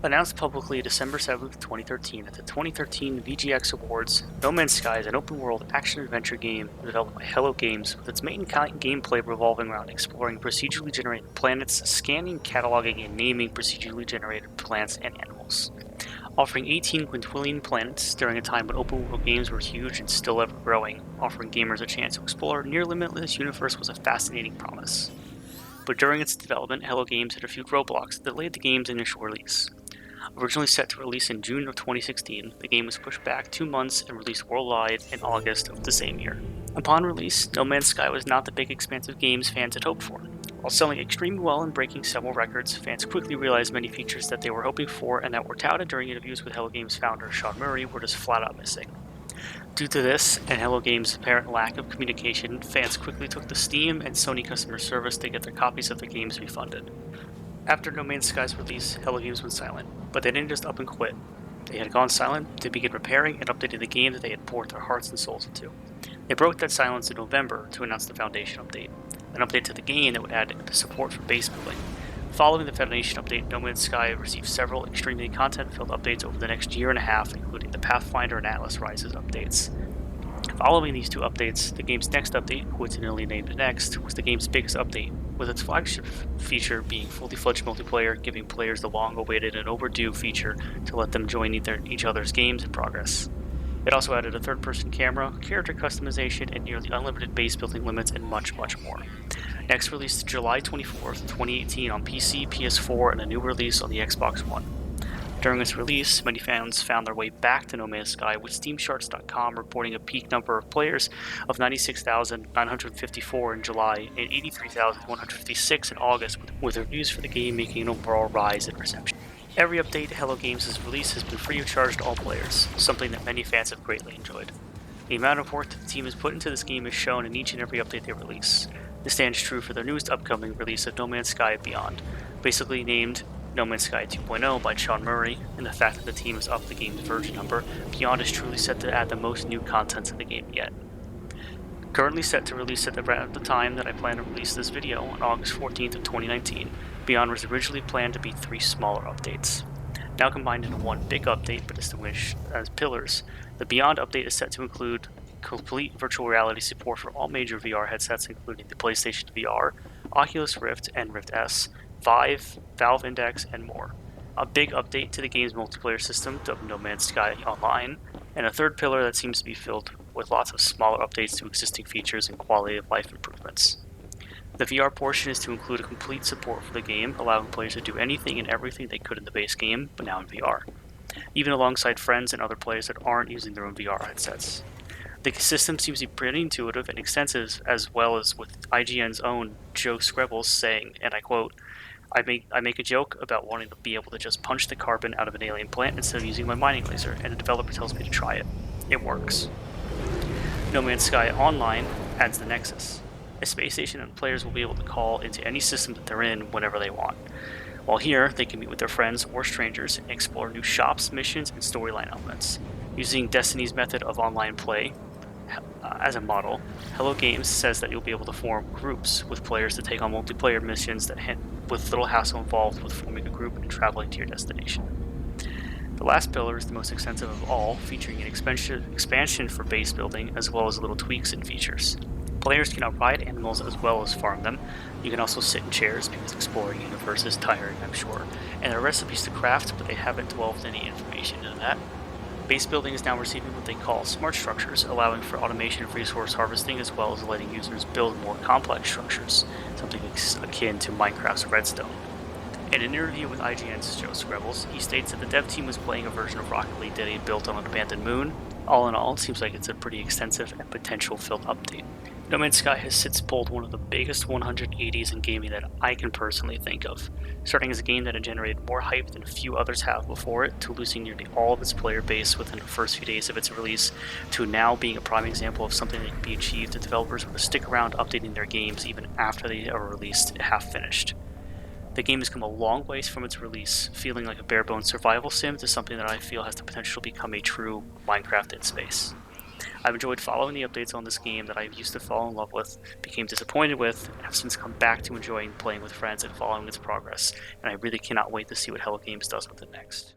Announced publicly December 7th, 2013 at the 2013 VGX Awards, No Man's Sky is an open-world action-adventure game developed by Hello Games, with its main gameplay revolving around exploring procedurally generated planets, scanning, cataloging, and naming procedurally generated plants and animals. Offering 18 quintillion planets during a time when open-world games were huge and still ever growing, offering gamers a chance to explore a near-limitless universe was a fascinating promise. But during its development, Hello Games hit a few roadblocks that delayed the game's initial release. Originally set to release in June of 2016, the game was pushed back 2 months and released worldwide in August of the same year. Upon release, No Man's Sky was not the big expansive games fans had hoped for. While selling extremely well and breaking several records, fans quickly realized many features that they were hoping for and that were touted during interviews with Hello Games founder Sean Murray were just flat out missing. Due to this, and Hello Games' apparent lack of communication, fans quickly took to Steam and Sony customer service to get their copies of their games refunded. After No Man's Sky's release, Hello Games went silent, but they didn't just up and quit. They had gone silent to begin repairing and updating the game that they had poured their hearts and souls into. They broke that silence in November to announce the Foundation update, an update to the game that would add support for base building. Following the Foundation update, No Man's Sky received several extremely content-filled updates over the next year and a half, including the Pathfinder and Atlas Rises updates. Following these two updates, the game's next update, coincidentally named Next, was the game's biggest update, with its flagship feature being fully fledged multiplayer, giving players the long-awaited and overdue feature to let them join each other's games in progress. It also added a third-person camera, character customization, and nearly unlimited base building limits, and much, much more. Next released July 24th, 2018 on PC, PS4, and a new release on the Xbox One. During its release, many fans found their way back to No Man's Sky, with SteamCharts.com reporting a peak number of players of 96,954 in July and 83,156 in August, with reviews for the game making an overall rise in reception. Every update Hello Games' release has been free of charge to all players, something that many fans have greatly enjoyed. The amount of work that the team has put into this game is shown in each and every update they release. This stands true for their newest upcoming release of No Man's Sky Beyond, basically named No Man's Sky 2.0 by Sean Murray, and the fact that the team has upped the game's version number, Beyond is truly set to add the most new content to the game yet. Currently set to release at the time that I plan to release this video on August 14th of 2019, Beyond was originally planned to be 3 smaller updates. Now combined into one big update but distinguished as pillars, the Beyond update is set to include complete virtual reality support for all major VR headsets, including the PlayStation VR, Oculus Rift and Rift S, Vive, Valve Index, and more. A big update to the game's multiplayer system, dubbed No Man's Sky Online, and a third pillar that seems to be filled with lots of smaller updates to existing features and quality of life improvements. The VR portion is to include a complete support for the game, allowing players to do anything and everything they could in the base game, but now in VR, even alongside friends and other players that aren't using their own VR headsets. The system seems to be pretty intuitive and extensive, as well as with IGN's own Joe Screbbles saying, and I quote, I make a joke about wanting to be able to just punch the carbon out of an alien plant instead of using my mining laser, and the developer tells me to try it. It works. No Man's Sky Online adds the Nexus, a space station that players will be able to call into any system that they're in whenever they want. While here, they can meet with their friends or strangers and explore new shops, missions, and storyline elements. Using Destiny's method of online play as a model, Hello Games says that you'll be able to form groups with players to take on multiplayer missions that with little hassle involved with forming a group and traveling to your destination. The last pillar is the most extensive of all, featuring an expansion for base building as well as little tweaks and features. Players can now ride animals as well as farm them. You can also sit in chairs because exploring the universe is tiring, I'm sure, and there are recipes to craft, but they haven't delved any information into that. Base building is now receiving what they call smart structures, allowing for automation of resource harvesting as well as letting users build more complex structures, something akin to Minecraft's Redstone. In an interview with IGN's Joe Screbbles, he states that the dev team was playing a version of Rocket League that he had built on an abandoned moon. All in all, it seems like it's a pretty extensive and potential-filled update. No Man's Sky has since pulled one of the biggest 180s in gaming that I can personally think of, starting as a game that had generated more hype than a few others have before it, to losing nearly all of its player base within the first few days of its release, to now being a prime example of something that can be achieved if developers were to stick around updating their games even after they are released half-finished. The game has come a long ways from its release, feeling like a bare-bones survival sim, to something that I feel has the potential to become a true Minecraft in space. I've enjoyed following the updates on this game that I used to fall in love with, became disappointed with, and have since come back to enjoying playing with friends and following its progress, and I really cannot wait to see what Hello Games does with it next.